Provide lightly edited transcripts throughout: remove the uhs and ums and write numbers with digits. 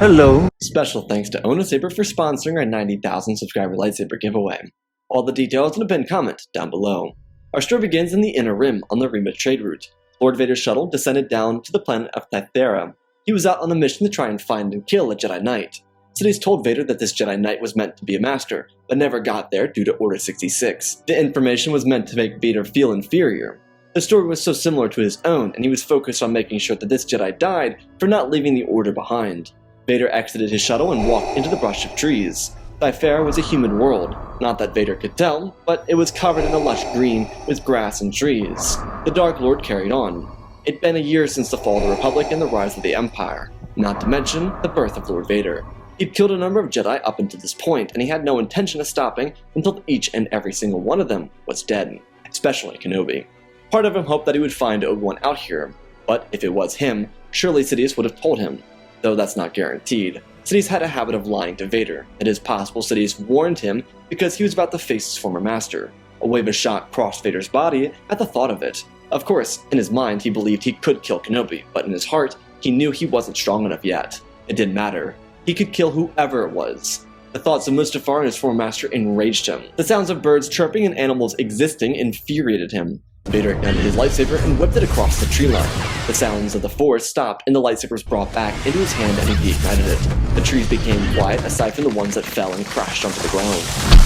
Hello. Special thanks to Onasaber for sponsoring our 90,000 subscriber lightsaber giveaway. All the details in a pinned comment down below. Our story begins in the Inner Rim on the Rima trade route. Lord Vader's shuttle descended down to the planet of Thethera. He was out on a mission to try and find and kill a Jedi Knight. Sidious told Vader that this Jedi Knight was meant to be a master, but never got there due to Order 66. The information was meant to make Vader feel inferior. The story was so similar to his own, and he was focused on making sure that this Jedi died for not leaving the Order behind. Vader exited his shuttle and walked into the brush of trees. Thethera was a human world, not that Vader could tell, but it was covered in a lush green with grass and trees. The Dark Lord carried on. It'd been a year since the fall of the Republic and the rise of the Empire, not to mention the birth of Lord Vader. He'd killed a number of Jedi up until this point, and he had no intention of stopping until each and every single one of them was dead, especially Kenobi. Part of him hoped that he would find Obi-Wan out here, but if it was him, surely Sidious would have told him, though that's not guaranteed. Sidious had a habit of lying to Vader. It is possible Sidious warned him because he was about to face his former master. A wave of shock crossed Vader's body at the thought of it. Of course, in his mind he believed he could kill Kenobi, but in his heart, he knew he wasn't strong enough yet. It didn't matter. He could kill whoever it was. The thoughts of Mustafar and his former master enraged him. The sounds of birds chirping and animals existing infuriated him. Vader ignited his lightsaber and whipped it across the tree line. The sounds of the Force stopped and the lightsaber was brought back into his hand and he ignited it. The trees became quiet aside from the ones that fell and crashed onto the ground.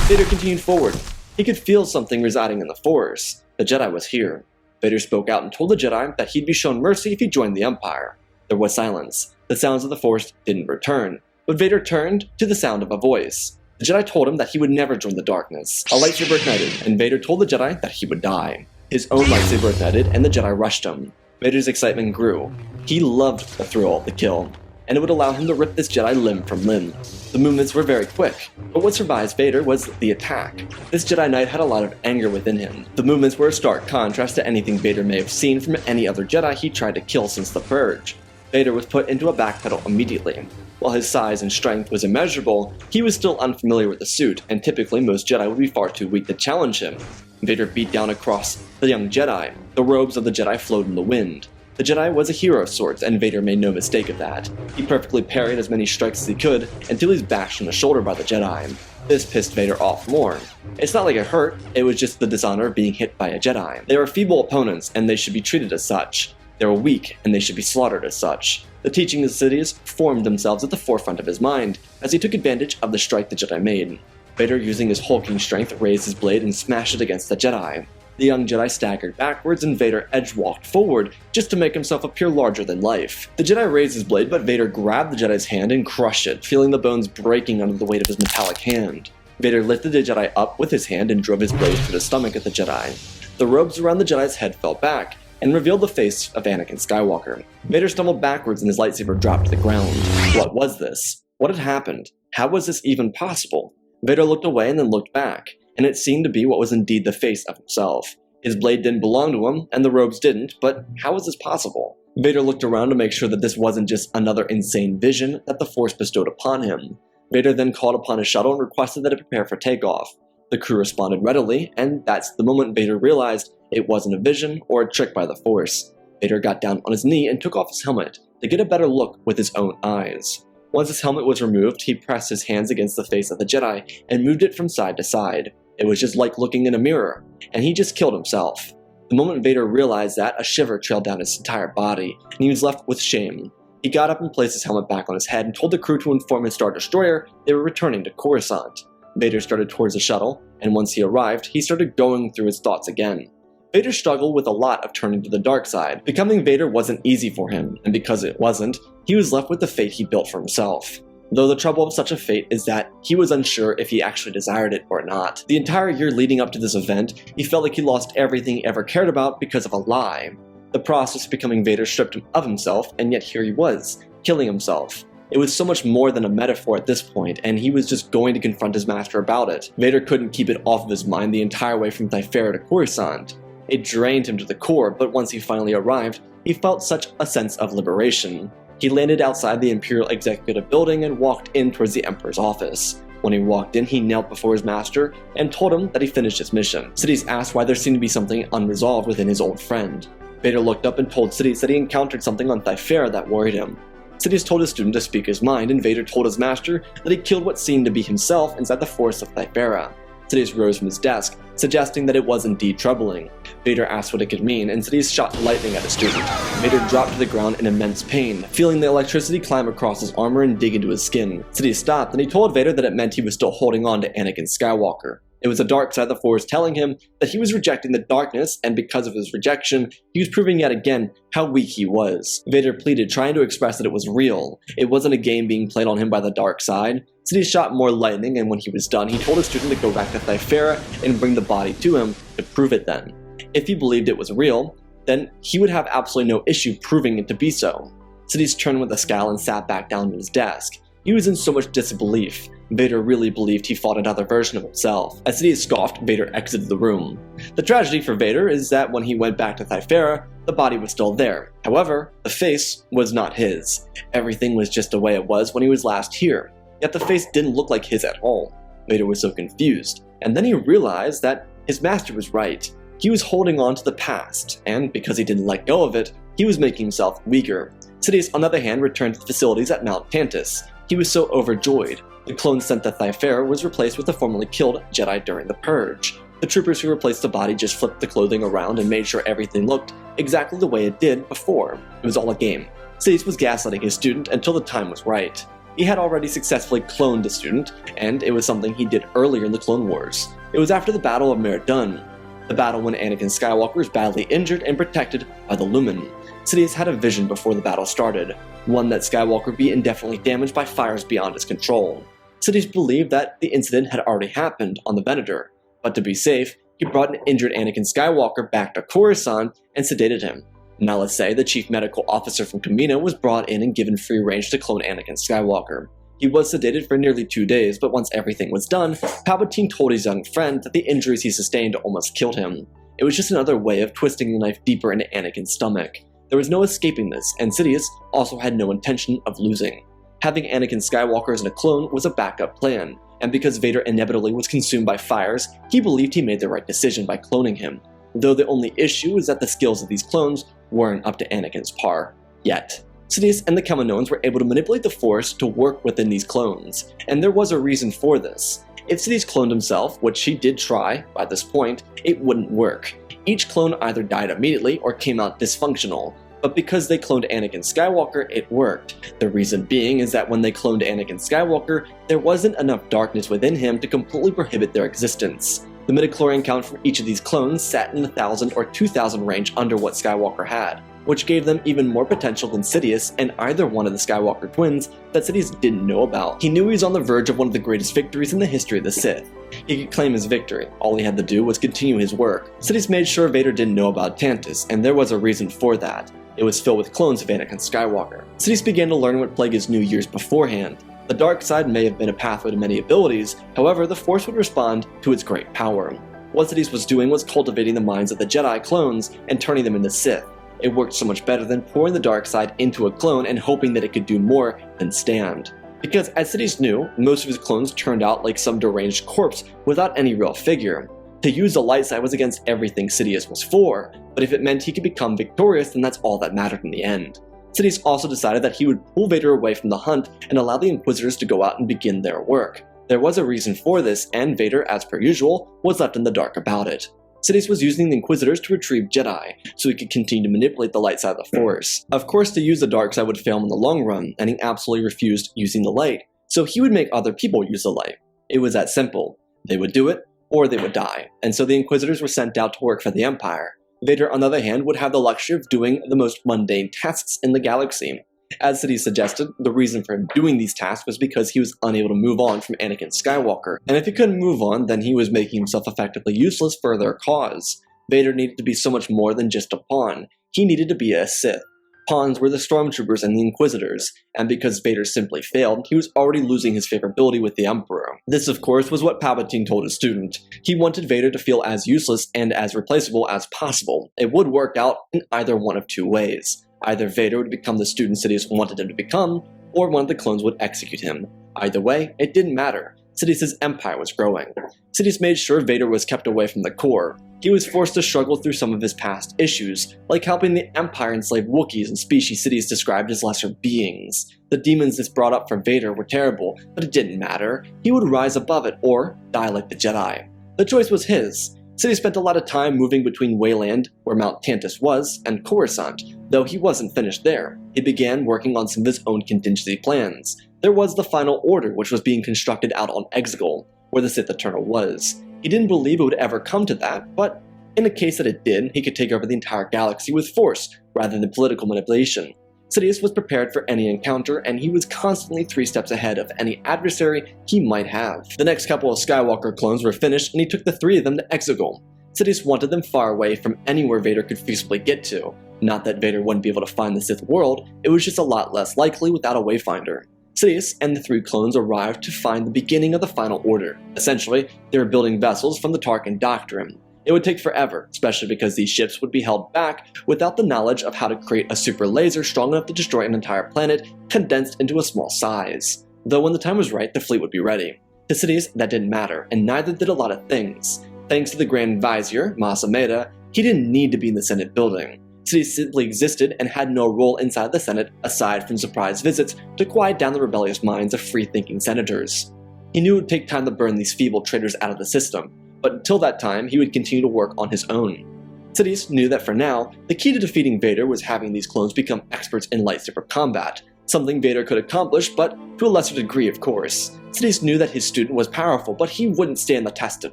Vader continued forward. He could feel something residing in the Force. The Jedi was here. Vader spoke out and told the Jedi that he'd be shown mercy if he joined the Empire. There was silence. The sounds of the Force didn't return, but Vader turned to the sound of a voice. The Jedi told him that he would never join the darkness. A lightsaber ignited, and Vader told the Jedi that he would die. His own lightsaber ignited, and the Jedi rushed him. Vader's excitement grew. He loved the thrill of the kill, and it would allow him to rip this Jedi limb from limb. The movements were very quick, but what surprised Vader was the attack. This Jedi Knight had a lot of anger within him. The movements were a stark contrast to anything Vader may have seen from any other Jedi he tried to kill since the Purge. Vader was put into a backpedal immediately. While his size and strength was immeasurable, he was still unfamiliar with the suit, and typically most Jedi would be far too weak to challenge him. Vader beat down across the young Jedi. The robes of the Jedi flowed in the wind. The Jedi was a hero of sorts, and Vader made no mistake of that. He perfectly parried as many strikes as he could until he was bashed in the shoulder by the Jedi. This pissed Vader off more. It's not like it hurt, it was just the dishonor of being hit by a Jedi. They were feeble opponents, and they should be treated as such. They were weak, and they should be slaughtered as such. The teachings of Sidious formed themselves at the forefront of his mind, as he took advantage of the strike the Jedi made. Vader, using his hulking strength, raised his blade and smashed it against the Jedi. The young Jedi staggered backwards, and Vader edge-walked forward, just to make himself appear larger than life. The Jedi raised his blade, but Vader grabbed the Jedi's hand and crushed it, feeling the bones breaking under the weight of his metallic hand. Vader lifted the Jedi up with his hand and drove his blade through the stomach of the Jedi. The robes around the Jedi's head fell back, and revealed the face of Anakin Skywalker. Vader stumbled backwards and his lightsaber dropped to the ground. What was this? What had happened? How was this even possible? Vader looked away and then looked back, and it seemed to be what was indeed the face of himself. His blade didn't belong to him, and the robes didn't, but how was this possible? Vader looked around to make sure that this wasn't just another insane vision that the Force bestowed upon him. Vader then called upon his shuttle and requested that it prepare for takeoff. The crew responded readily, and that's the moment Vader realized it wasn't a vision or a trick by the Force. Vader got down on his knee and took off his helmet to get a better look with his own eyes. Once his helmet was removed, he pressed his hands against the face of the Jedi and moved it from side to side. It was just like looking in a mirror, and he just killed himself. The moment Vader realized that, a shiver trailed down his entire body, and he was left with shame. He got up and placed his helmet back on his head and told the crew to inform his Star Destroyer they were returning to Coruscant. Vader started towards the shuttle, and once he arrived, he started going through his thoughts again. Vader struggled with a lot of turning to the dark side. Becoming Vader wasn't easy for him, and because it wasn't, he was left with the fate he built for himself. Though the trouble of such a fate is that he was unsure if he actually desired it or not. The entire year leading up to this event, he felt like he lost everything he ever cared about because of a lie. The process of becoming Vader stripped him of himself, and yet here he was, killing himself. It was so much more than a metaphor at this point, and he was just going to confront his master about it. Vader couldn't keep it off of his mind the entire way from Thethera to Coruscant. It drained him to the core, but once he finally arrived, he felt such a sense of liberation. He landed outside the Imperial Executive Building and walked in towards the Emperor's office. When he walked in, he knelt before his master and told him that he finished his mission. Sidious asked why there seemed to be something unresolved within his old friend. Vader looked up and told Sidious that he encountered something on Thethera that worried him. Sidious told his student to speak his mind, and Vader told his master that he killed what seemed to be himself inside the force of Thifera. Sidious rose from his desk, suggesting that it was indeed troubling. Vader asked what it could mean, and Sidious shot lightning at his student. Vader dropped to the ground in immense pain, feeling the electricity climb across his armor and dig into his skin. Sidious stopped, and he told Vader that it meant he was still holding on to Anakin Skywalker. It was the dark side of the Force telling him that he was rejecting the darkness, and because of his rejection, he was proving yet again how weak he was. Vader pleaded, trying to express that it was real. It wasn't a game being played on him by the dark side. Sidious shot more lightning, and when he was done, he told his student to go back to Thifera and bring the body to him to prove it then. If he believed it was real, then he would have absolutely no issue proving it to be so. Sidious turned with a scowl and sat back down to his desk. He was in so much disbelief. Vader really believed he fought another version of himself. As Sidious scoffed, Vader exited the room. The tragedy for Vader is that when he went back to Thifera, the body was still there. However, the face was not his. Everything was just the way it was when he was last here. Yet the face didn't look like his at all. Vader was so confused. And then he realized that his master was right. He was holding on to the past, and because he didn't let go of it, he was making himself weaker. Sidious, on the other hand, returned to the facilities at Mount Pente. He was so overjoyed. The clone sent to Thifera was replaced with the formerly killed Jedi during the Purge. The troopers who replaced the body just flipped the clothing around and made sure everything looked exactly the way it did before. It was all a game. Sidious was gaslighting his student until the time was right. He had already successfully cloned the student, and it was something he did earlier in the Clone Wars. It was after the Battle of Mara Dun, the battle when Anakin Skywalker was badly injured and protected by the Lumen. Sidious had a vision before the battle started, one that Skywalker would be indefinitely damaged by fires beyond his control. Sidious believed that the incident had already happened on the Venator, but to be safe, he brought an injured Anakin Skywalker back to Coruscant and sedated him. Now let's say the chief medical officer from Kamino was brought in and given free range to clone Anakin Skywalker. He was sedated for nearly 2 days, but once everything was done, Palpatine told his young friend that the injuries he sustained almost killed him. It was just another way of twisting the knife deeper into Anakin's stomach. There was no escaping this, and Sidious also had no intention of losing. Having Anakin Skywalker as a clone was a backup plan, and because Vader inevitably was consumed by fires, he believed he made the right decision by cloning him. Though the only issue is that the skills of these clones weren't up to Anakin's par yet. Sidious and the Kaminoans were able to manipulate the Force to work within these clones, and there was a reason for this. If Sidious cloned himself, which he did try by this point, it wouldn't work. Each clone either died immediately or came out dysfunctional, but because they cloned Anakin Skywalker, it worked. The reason being is that when they cloned Anakin Skywalker, there wasn't enough darkness within him to completely prohibit their existence. The midichlorian count for each of these clones sat in the 1,000 or 2,000 range under what Skywalker had, which gave them even more potential than Sidious and either one of the Skywalker twins that Sidious didn't know about. He knew he was on the verge of one of the greatest victories in the history of the Sith. He could claim his victory. All he had to do was continue his work. Sidious made sure Vader didn't know about Tantus, and there was a reason for that. It was filled with clones of Anakin Skywalker. Sidious began to learn what plague his new years beforehand. The dark side may have been a pathway to many abilities, however, the Force would respond to its great power. What Sidious was doing was cultivating the minds of the Jedi clones and turning them into Sith. It worked so much better than pouring the dark side into a clone and hoping that it could do more than stand. Because as Sidious knew, most of his clones turned out like some deranged corpse without any real figure. To use the light side was against everything Sidious was for, but if it meant he could become victorious, then that's all that mattered in the end. Sidious also decided that he would pull Vader away from the hunt and allow the Inquisitors to go out and begin their work. There was a reason for this, and Vader, as per usual, was left in the dark about it. Sidious was using the Inquisitors to retrieve Jedi, so he could continue to manipulate the light side of the Force. Of course, to use the dark side would fail him in the long run, and he absolutely refused using the light, so he would make other people use the light. It was that simple. They would do it, or they would die, and so the Inquisitors were sent out to work for the Empire. Vader, on the other hand, would have the luxury of doing the most mundane tasks in the galaxy. As Sidious suggested, the reason for him doing these tasks was because he was unable to move on from Anakin Skywalker, and if he couldn't move on, then he was making himself effectively useless for their cause. Vader needed to be so much more than just a pawn. He needed to be a Sith. Pawns were the Stormtroopers and the Inquisitors, and because Vader simply failed, he was already losing his favorability with the Emperor. This, of course, was what Palpatine told his student. He wanted Vader to feel as useless and as replaceable as possible. It would work out in either one of two ways. Either Vader would become the student Sidious wanted him to become, or one of the clones would execute him. Either way, it didn't matter. Sidious's empire was growing. Sidious made sure Vader was kept away from the core. he was forced to struggle through some of his past issues, like helping the Empire enslave Wookiees and species Sidious described as lesser beings. The demons this brought up for Vader were terrible, but it didn't matter. He would rise above it, or die like the Jedi. The choice was his. Sidious spent a lot of time moving between Wayland, where Mount Tantus was, and Coruscant, though he wasn't finished there. He began working on some of his own contingency plans. There was the Final Order, which was being constructed out on Exegol, where the Sith Eternal was. He didn't believe it would ever come to that, but in the case that it did, he could take over the entire galaxy with force, rather than political manipulation. Sidious was prepared for any encounter, and he was constantly 3 steps ahead of any adversary he might have. The next couple of Skywalker clones were finished, and he took the 3 of them to Exegol. Sidious wanted them far away from anywhere Vader could feasibly get to. Not that Vader wouldn't be able to find the Sith world, it was just a lot less likely without a wayfinder. Sidious and the 3 clones arrived to find the beginning of the Final Order. Essentially, they were building vessels from the Tarkin Doctrine. It would take forever, especially because these ships would be held back without the knowledge of how to create a super laser strong enough to destroy an entire planet condensed into a small size. Though when the time was right, the fleet would be ready. To Sidious, that didn't matter, and neither did a lot of things. Thanks to the Grand Vizier, Mas Amedda, he didn't need to be in the Senate building. Sidious simply existed and had no role inside the Senate aside from surprise visits to quiet down the rebellious minds of free-thinking senators. He knew it would take time to burn these feeble traitors out of the system, but until that time, he would continue to work on his own. Sidious knew that for now, the key to defeating Vader was having these clones become experts in lightsaber combat, something Vader could accomplish, but to a lesser degree, of course. Sidious knew that his student was powerful, but he wouldn't stand the test of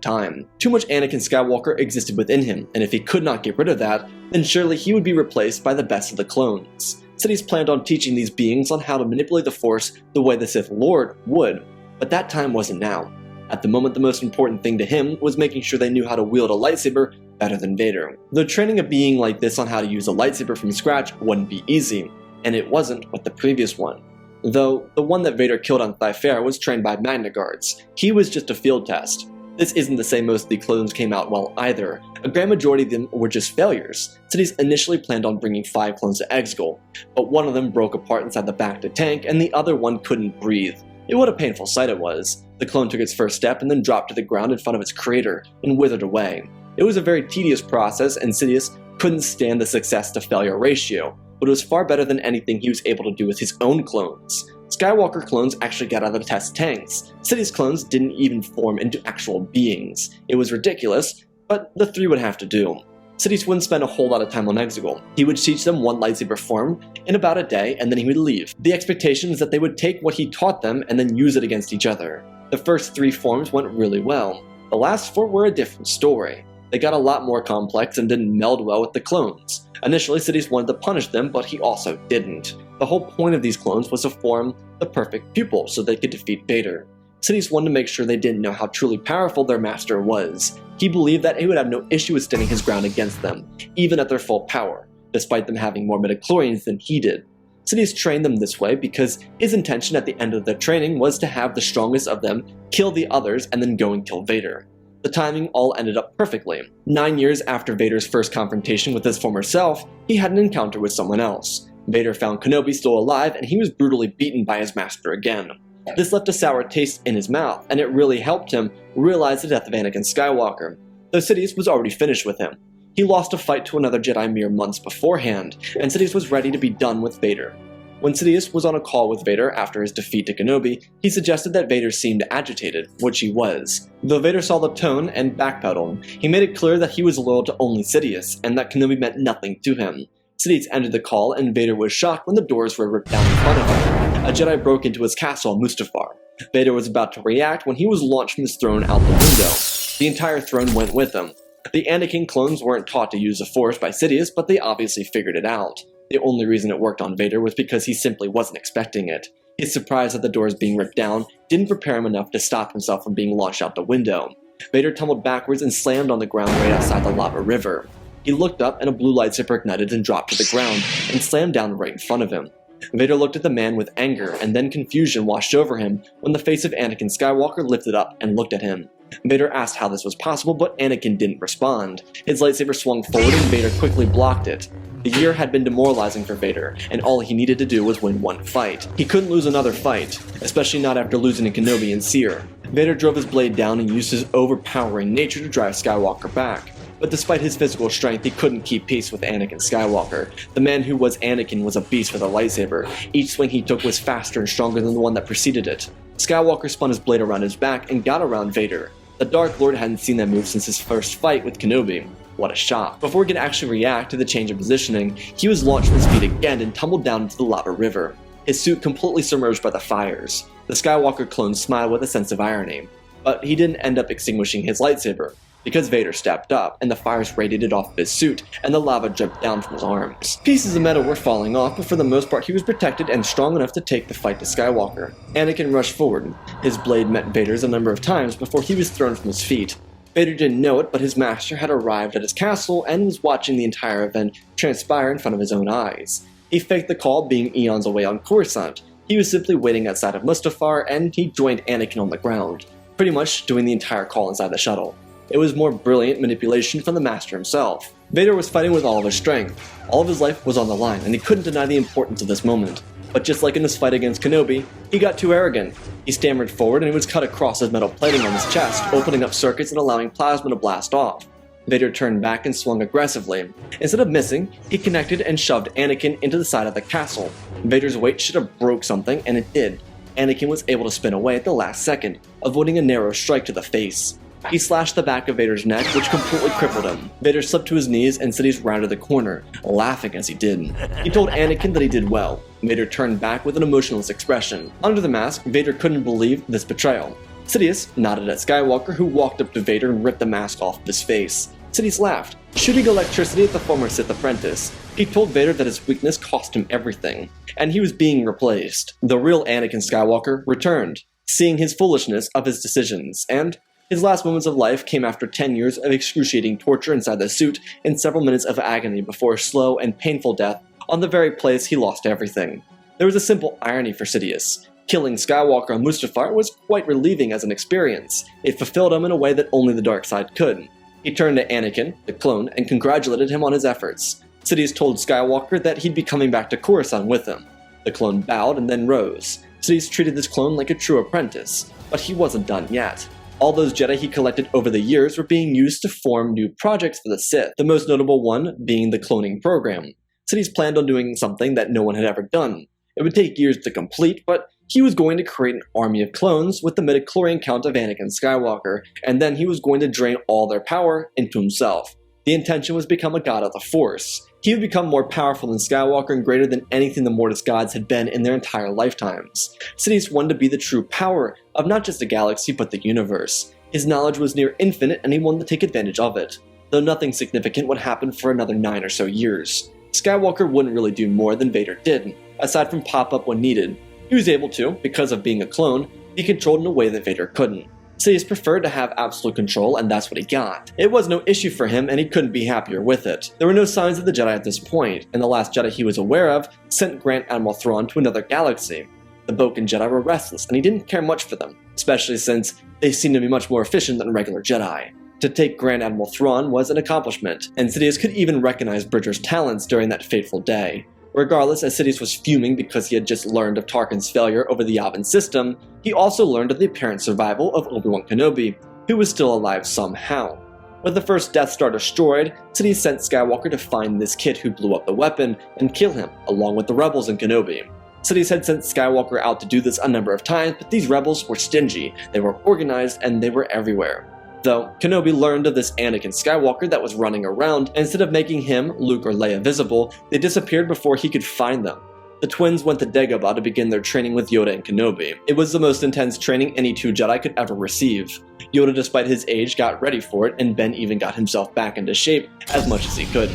time. Too much Anakin Skywalker existed within him, and if he could not get rid of that, then surely he would be replaced by the best of the clones. Sidious planned on teaching these beings on how to manipulate the Force the way the Sith Lord would, but that time wasn't now. At the moment, the most important thing to him was making sure they knew how to wield a lightsaber better than Vader. Though training a being like this on how to use a lightsaber from scratch wouldn't be easy, and it wasn't with the previous one. Though the one that Vader killed on Thifera was trained by Magna Guards. He was just a field test. This isn't to say most of the clones came out well either. A grand majority of them were just failures. Sidious initially planned on bringing 5 clones to Exegol, but one of them broke apart inside the back to tank and the other one couldn't breathe. What a painful sight it was. The clone took its first step and then dropped to the ground in front of its creator and withered away. It was a very tedious process, and Sidious couldn't stand the success to failure ratio, but it was far better than anything he was able to do with his own clones. Skywalker clones actually got out of the test tanks. Sidious clones didn't even form into actual beings. It was ridiculous, but the 3 would have to do. Sidious wouldn't spend a whole lot of time on Exegol. He would teach them one lightsaber form in about a day, and then he would leave. The expectation is that they would take what he taught them and then use it against each other. The first 3 forms went really well. The last 4 were a different story. They got a lot more complex and didn't meld well with the clones. Initially, Sidious wanted to punish them, but he also didn't. The whole point of these clones was to form the perfect pupil so they could defeat Vader. Sidious wanted to make sure they didn't know how truly powerful their master was. He believed that he would have no issue with standing his ground against them, even at their full power, despite them having more midichlorians than he did. Sidious trained them this way because his intention at the end of their training was to have the strongest of them kill the others and then go and kill Vader. The timing all ended up perfectly. 9 years after Vader's first confrontation with his former self, he had an encounter with someone else. Vader found Kenobi still alive, and he was brutally beaten by his master again. This left a sour taste in his mouth, and it really helped him realize the death of Anakin Skywalker, though Sidious was already finished with him. He lost a fight to another Jedi mere months beforehand, and Sidious was ready to be done with Vader. When Sidious was on a call with Vader after his defeat to Kenobi, he suggested that Vader seemed agitated, which he was. Though Vader saw the tone and backpedaled, he made it clear that he was loyal to only Sidious, and that Kenobi meant nothing to him. Sidious ended the call, and Vader was shocked when the doors were ripped down in front of him. A Jedi broke into his castle, Mustafar. Vader was about to react when he was launched from his throne out the window. The entire throne went with him. The Anakin clones weren't taught to use the Force by Sidious, but they obviously figured it out. The only reason it worked on Vader was because he simply wasn't expecting it. His surprise at the doors being ripped down didn't prepare him enough to stop himself from being launched out the window. Vader tumbled backwards and slammed on the ground right outside the lava river. He looked up and a blue lightsaber ignited and dropped to the ground and slammed down right in front of him. Vader looked at the man with anger, and then confusion washed over him when the face of Anakin Skywalker lifted up and looked at him. Vader asked how this was possible, but Anakin didn't respond. His lightsaber swung forward and Vader quickly blocked it. The year had been demoralizing for Vader, and all he needed to do was win one fight. He couldn't lose another fight, especially not after losing to Kenobi and Seer. Vader drove his blade down and used his overpowering nature to drive Skywalker back. But despite his physical strength, he couldn't keep pace with Anakin Skywalker. The man who was Anakin was a beast with a lightsaber. Each swing he took was faster and stronger than the one that preceded it. Skywalker spun his blade around his back and got around Vader. The Dark Lord hadn't seen that move since his first fight with Kenobi. What a shock. Before he could actually react to the change of positioning, he was launched from his feet again and tumbled down into the lava river, his suit completely submerged by the fires. The Skywalker clone smiled with a sense of irony, but he didn't end up extinguishing his lightsaber, because Vader stepped up, and the fires radiated off of his suit, and the lava dripped down from his arms. Pieces of metal were falling off, but for the most part he was protected and strong enough to take the fight to Skywalker. Anakin rushed forward. His blade met Vader's a number of times before he was thrown from his feet. Vader didn't know it, but his master had arrived at his castle and was watching the entire event transpire in front of his own eyes. He faked the call, being eons away on Coruscant. He was simply waiting outside of Mustafar, and he joined Anakin on the ground, pretty much doing the entire call inside the shuttle. It was more brilliant manipulation from the master himself. Vader was fighting with all of his strength. All of his life was on the line, and he couldn't deny the importance of this moment. But just like in this fight against Kenobi, he got too arrogant. He stammered forward, and he was cut across his metal plating on his chest, opening up circuits and allowing plasma to blast off. Vader turned back and swung aggressively. Instead of missing, he connected and shoved Anakin into the side of the castle. Vader's weight should have broke something, and it did. Anakin was able to spin away at the last second, avoiding a narrow strike to the face. He slashed the back of Vader's neck, which completely crippled him. Vader slipped to his knees and Sidious rounded the corner, laughing as he did. He told Anakin that he did well. Vader turned back with an emotionless expression. Under the mask, Vader couldn't believe this betrayal. Sidious nodded at Skywalker, who walked up to Vader and ripped the mask off of his face. Sidious laughed, shooting electricity at the former Sith apprentice. He told Vader that his weakness cost him everything, and he was being replaced. The real Anakin Skywalker returned, seeing his foolishness of his decisions, and his last moments of life came after 10 years of excruciating torture inside the suit and several minutes of agony before a slow and painful death on the very place he lost everything. There was a simple irony for Sidious. Killing Skywalker on Mustafar was quite relieving as an experience. It fulfilled him in a way that only the dark side could. He turned to Anakin, the clone, and congratulated him on his efforts. Sidious told Skywalker that he'd be coming back to Coruscant with him. The clone bowed and then rose. Sidious treated this clone like a true apprentice, but he wasn't done yet. All those Jedi he collected over the years were being used to form new projects for the Sith, the most notable one being the cloning program. Sidious planned on doing something that no one had ever done. It would take years to complete, but he was going to create an army of clones with the midichlorian count of Anakin Skywalker, and then he was going to drain all their power into himself. The intention was to become a god of the Force. He would become more powerful than Skywalker and greater than anything the Mortis gods had been in their entire lifetimes. Sidious wanted to be the true power of not just the galaxy but the universe. His knowledge was near infinite and he wanted to take advantage of it, though nothing significant would happen for another 9 or so years. Skywalker wouldn't really do more than Vader did, aside from pop up when needed. He was able to, because of being a clone, be controlled in a way that Vader couldn't. Sidious preferred to have absolute control, and that's what he got. It was no issue for him, and he couldn't be happier with it. There were no signs of the Jedi at this point, and the last Jedi he was aware of sent Grand Admiral Thrawn to another galaxy. The Boken Jedi were restless, and he didn't care much for them, especially since they seemed to be much more efficient than regular Jedi. To take Grand Admiral Thrawn was an accomplishment, and Sidious could even recognize Bridger's talents during that fateful day. Regardless, as Sidious was fuming because he had just learned of Tarkin's failure over the Yavin system, he also learned of the apparent survival of Obi-Wan Kenobi, who was still alive somehow. With the first Death Star destroyed, Sidious sent Skywalker to find this kid who blew up the weapon and kill him, along with the rebels in Kenobi. Sidious had sent Skywalker out to do this a number of times, but these rebels were stingy, they were organized, and they were everywhere. Though, Kenobi learned of this Anakin Skywalker that was running around, and instead of making him, Luke, or Leia visible, they disappeared before he could find them. The twins went to Dagobah to begin their training with Yoda and Kenobi. It was the most intense training any two Jedi could ever receive. Yoda, despite his age, got ready for it, and Ben even got himself back into shape as much as he could.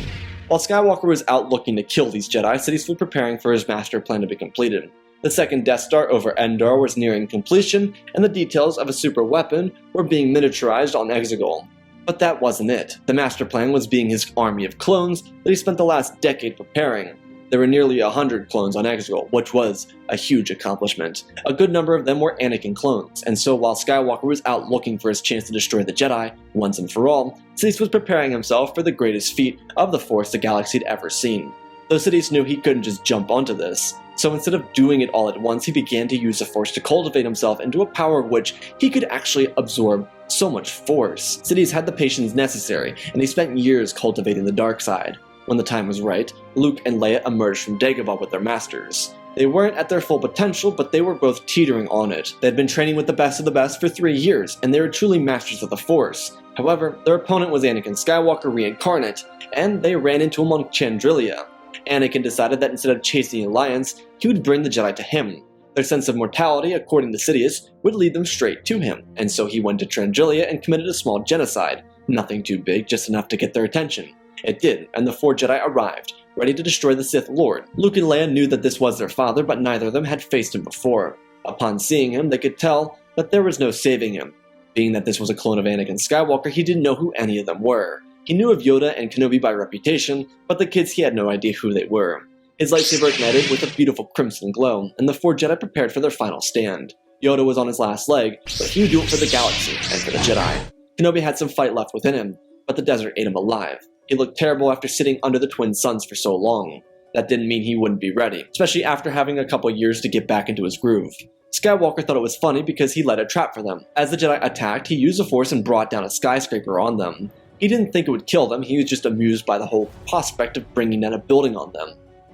While Skywalker was out looking to kill these Jedi, Sidious was preparing for his master plan to be completed. The second Death Star over Endor was nearing completion, and the details of a super weapon were being miniaturized on Exegol. But that wasn't it. The master plan was being his army of clones that he spent the last decade preparing. There were nearly 100 clones on Exegol, which was a huge accomplishment. A good number of them were Anakin clones, and so while Skywalker was out looking for his chance to destroy the Jedi, once and for all, Sidious was preparing himself for the greatest feat of the Force the galaxy had ever seen. Though Sidious knew he couldn't just jump onto this, so instead of doing it all at once, he began to use the Force to cultivate himself into a power which he could actually absorb So much force. Sidious had the patience necessary, and he spent years cultivating the dark side. When the time was right, Luke and Leia emerged from Dagobah with their masters. They weren't at their full potential, but they were both teetering on it. They had been training with the best of the best for 3 years, and they were truly masters of the Force. However, their opponent was Anakin Skywalker reincarnate, and they ran into him on Chandrilia. Anakin decided that instead of chasing the Alliance, he would bring the Jedi to him. Their sense of mortality, according to Sidious, would lead them straight to him, and so he went to Chandrilia and committed a small genocide. Nothing too big, just enough to get their attention. It did, and the 4 Jedi arrived, ready to destroy the Sith Lord. Luke and Leia knew that this was their father, but neither of them had faced him before. Upon seeing him, they could tell that there was no saving him. Being that this was a clone of Anakin Skywalker, he didn't know who any of them were. He knew of Yoda and Kenobi by reputation, but the kids he had no idea who they were. His lightsaber ignited with a beautiful crimson glow, and the 4 Jedi prepared for their final stand. Yoda was on his last leg, but he would do it for the galaxy and for the Jedi. Kenobi had some fight left within him, but the desert ate him alive. He looked terrible after sitting under the twin suns for so long. That didn't mean he wouldn't be ready, especially after having a couple years to get back into his groove. Skywalker thought it was funny because he led a trap for them. As the Jedi attacked, he used the Force and brought down a skyscraper on them. He didn't think it would kill them, he was just amused by the whole prospect of bringing down a building on them.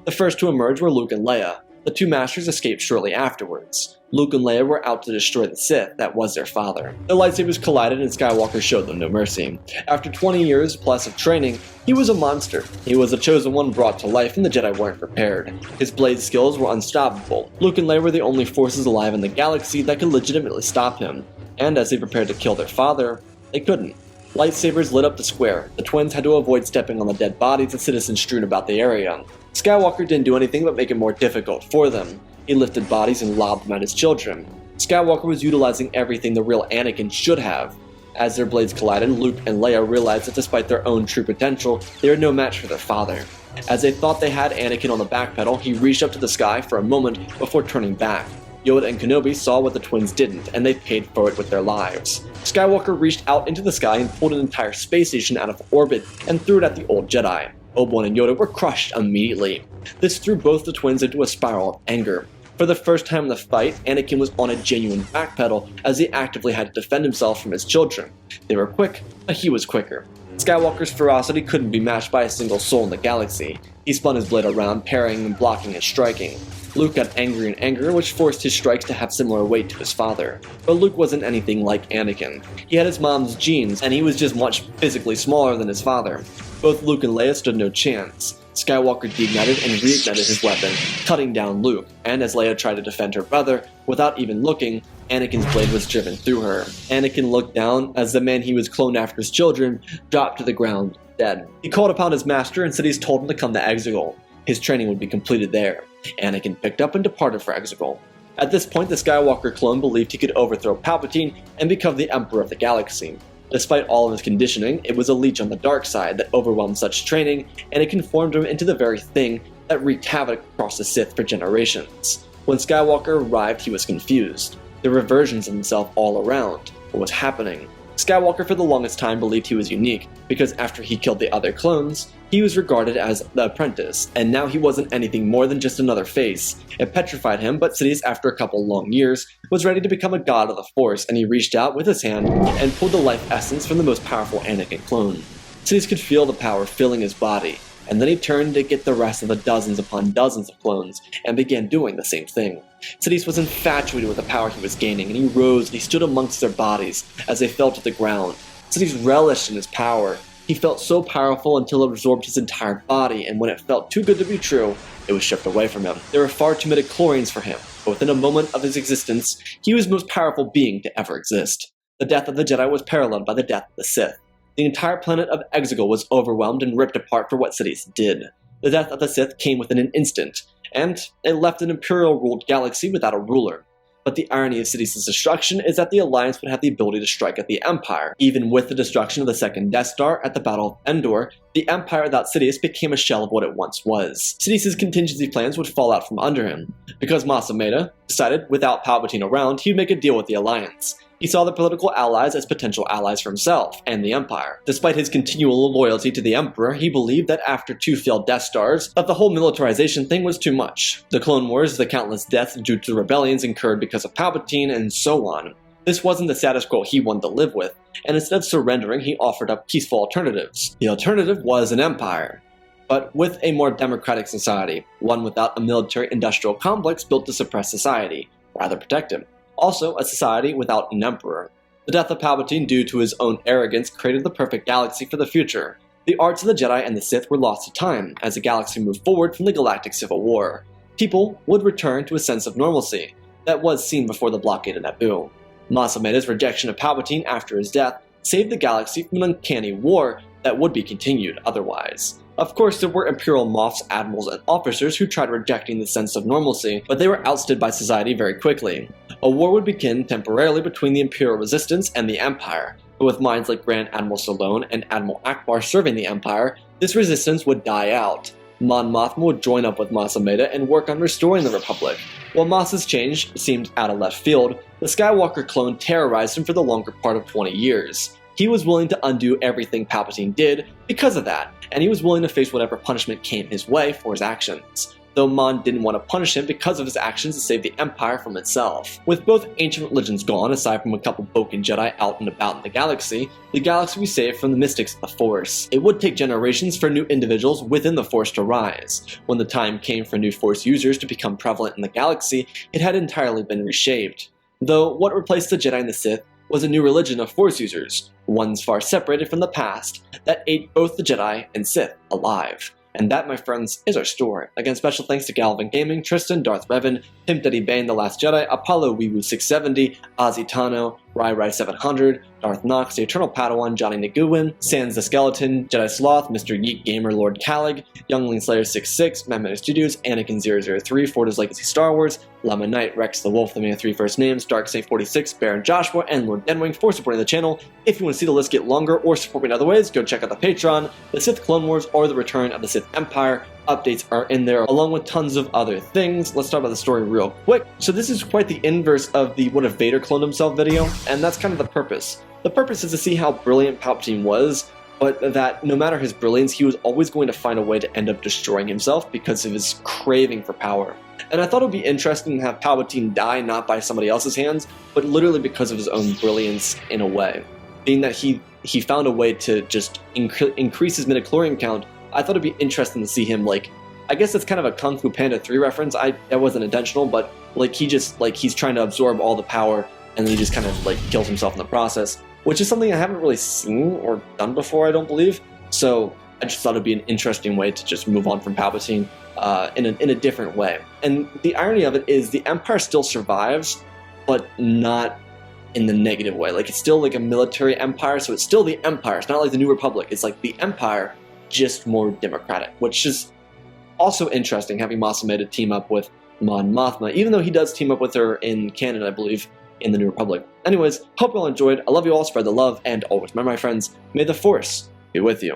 The first to emerge were Luke and Leia. The 2 masters escaped shortly afterwards. Luke and Leia were out to destroy the Sith that was their father. Their lightsabers collided and Skywalker showed them no mercy. After 20 years plus of training, he was a monster. He was the chosen one brought to life and the Jedi weren't prepared. His blade skills were unstoppable. Luke and Leia were the only forces alive in the galaxy that could legitimately stop him. And as they prepared to kill their father, they couldn't. Lightsabers lit up the square. The twins had to avoid stepping on the dead bodies of citizens strewn about the area. Skywalker didn't do anything but make it more difficult for them. He lifted bodies and lobbed them at his children. Skywalker was utilizing everything the real Anakin should have. As their blades collided, Luke and Leia realized that despite their own true potential, they were no match for their father. As they thought they had Anakin on the back pedal, he reached up to the sky for a moment before turning back. Yoda and Kenobi saw what the twins didn't, and they paid for it with their lives. Skywalker reached out into the sky and pulled an entire space station out of orbit and threw it at the old Jedi. Obi-Wan and Yoda were crushed immediately. This threw both the twins into a spiral of anger. For the first time in the fight, Anakin was on a genuine backpedal as he actively had to defend himself from his children. They were quick, but he was quicker. Skywalker's ferocity couldn't be matched by a single soul in the galaxy. He spun his blade around, parrying and blocking and striking. Luke got angry and angrier, which forced his strikes to have similar weight to his father. But Luke wasn't anything like Anakin. He had his mom's genes, and he was just much physically smaller than his father. Both Luke and Leia stood no chance. Skywalker deignited and reignited his weapon, cutting down Luke, and as Leia tried to defend her brother, without even looking, Anakin's blade was driven through her. Anakin looked down as the man he was cloned after his children dropped to the ground, dead. He called upon his master and said he's told him to come to Exegol. His training would be completed there. Anakin picked up and departed for Exegol. At this point, the Skywalker clone believed he could overthrow Palpatine and become the Emperor of the galaxy. Despite all of his conditioning, it was a leech on the dark side that overwhelmed such training, and it conformed him into the very thing that wreaked havoc across the Sith for generations. When Skywalker arrived, he was confused. There were versions of himself all around. What was happening? Skywalker for the longest time believed he was unique, because after he killed the other clones, he was regarded as the apprentice, and now he wasn't anything more than just another face. It petrified him, but Sidious, after a couple long years, was ready to become a god of the Force, and he reached out with his hand and pulled the life essence from the most powerful Anakin clone. Sidious could feel the power filling his body, and then he turned to get the rest of the dozens upon dozens of clones, and began doing the same thing. Sidious was infatuated with the power he was gaining, and he rose and he stood amongst their bodies as they fell to the ground. Sidious relished in his power. He felt so powerful until it absorbed his entire body, and when it felt too good to be true, it was stripped away from him. There were far too many chlorines for him, but within a moment of his existence, he was the most powerful being to ever exist. The death of the Jedi was paralleled by the death of the Sith. The entire planet of Exegol was overwhelmed and ripped apart for what Sidious did. The death of the Sith came within an instant, and it left an Imperial-ruled galaxy without a ruler. But the irony of Sidious' destruction is that the Alliance would have the ability to strike at the Empire. Even with the destruction of the second Death Star at the Battle of Endor, the Empire without Sidious became a shell of what it once was. Sidious' contingency plans would fall out from under him, because Mas Amedda decided, without Palpatine around, he'd make a deal with the Alliance. He saw the political allies as potential allies for himself and the Empire. Despite his continual loyalty to the Emperor, he believed that after 2 failed Death Stars, that the whole militarization thing was too much. The Clone Wars, the countless deaths due to the rebellions incurred because of Palpatine, and so on. This wasn't the status quo he wanted to live with, and instead of surrendering, he offered up peaceful alternatives. The alternative was an empire, but with a more democratic society, one without a military-industrial complex built to suppress society, rather protect him. Also, a society without an emperor. The death of Palpatine due to his own arrogance created the perfect galaxy for the future. The arts of the Jedi and the Sith were lost to time as the galaxy moved forward from the Galactic Civil War. People would return to a sense of normalcy that was seen before the blockade of Naboo. Mas Ameda's rejection of Palpatine after his death saved the galaxy from an uncanny war that would be continued otherwise. Of course, there were Imperial Moffs, admirals, and officers who tried rejecting the sense of normalcy, but they were ousted by society very quickly. A war would begin temporarily between the Imperial Resistance and the Empire, but with minds like Grand Admiral Salone and Admiral Akbar serving the Empire, this resistance would die out. Mon Mothma would join up with Mas Ameda and work on restoring the Republic. While Mas's change seemed out of left field, the Skywalker clone terrorized him for the longer part of 20 years. He was willing to undo everything Palpatine did because of that, and he was willing to face whatever punishment came his way for his actions. Though Mon didn't want to punish him because of his actions to save the Empire from itself. With both ancient religions gone, aside from a couple Boken Jedi out and about in the galaxy was saved from the mystics of the Force. It would take generations for new individuals within the Force to rise. When the time came for new Force users to become prevalent in the galaxy, it had entirely been reshaped. Though what replaced the Jedi and the Sith was a new religion of Force users, ones far separated from the past, that ate both the Jedi and Sith alive. And that, my friends, is our story. Again, special thanks to Galvin Gaming, Tristan, Darth Revan, Pimp Daddy Bane, The Last Jedi, Apollo Weewoo 670, Ozzy Tano, Rai 700, Darth Nox, The Eternal Padawan, Johnny Naguwin, Sans the Skeleton, Jedi Sloth, Mr. Yeet Gamer, Lord Calig, Youngling Slayer 66, Mad Studios, Anakin 003, Forda's Legacy Star Wars, Llama Knight, Rex the Wolf, the Man of Three First Names, Darksafe 46, Baron Joshua, and Lord Denwing for supporting the channel. If you want to see the list get longer or support me in other ways, go check out the Patreon, the Sith Clone Wars, or the Return of the Sith Empire. Updates are in there, along with tons of other things. Let's talk about the story real quick. So this is quite the inverse of the What If Vader Cloned Himself video, and that's kind of the purpose. The purpose is to see how brilliant Palpatine was, but that no matter his brilliance, he was always going to find a way to end up destroying himself because of his craving for power. And I thought it would be interesting to have Palpatine die not by somebody else's hands, but literally because of his own brilliance in a way. Being that he found a way to just increase his midichlorian count, I thought it'd be interesting to see him, like, I guess it's kind of a Kung Fu Panda 3 reference. That wasn't intentional, but like he's trying to absorb all the power and then he just kind of like kills himself in the process, which is something I haven't really seen or done before, I don't believe. So I just thought it'd be an interesting way to just move on from Palpatine in a different way. And the irony of it is the Empire still survives, but not in the negative way. Like, it's still like a military empire, so it's still the Empire. It's not like the New Republic. It's like the Empire, just more democratic, which is also interesting, having Mas Ameda team up with Mon Mothma, even though he does team up with her in canon, I believe, in the New Republic. Anyways, hope you all enjoyed. I love you all, spread the love, and always remember, my friends, may the Force be with you.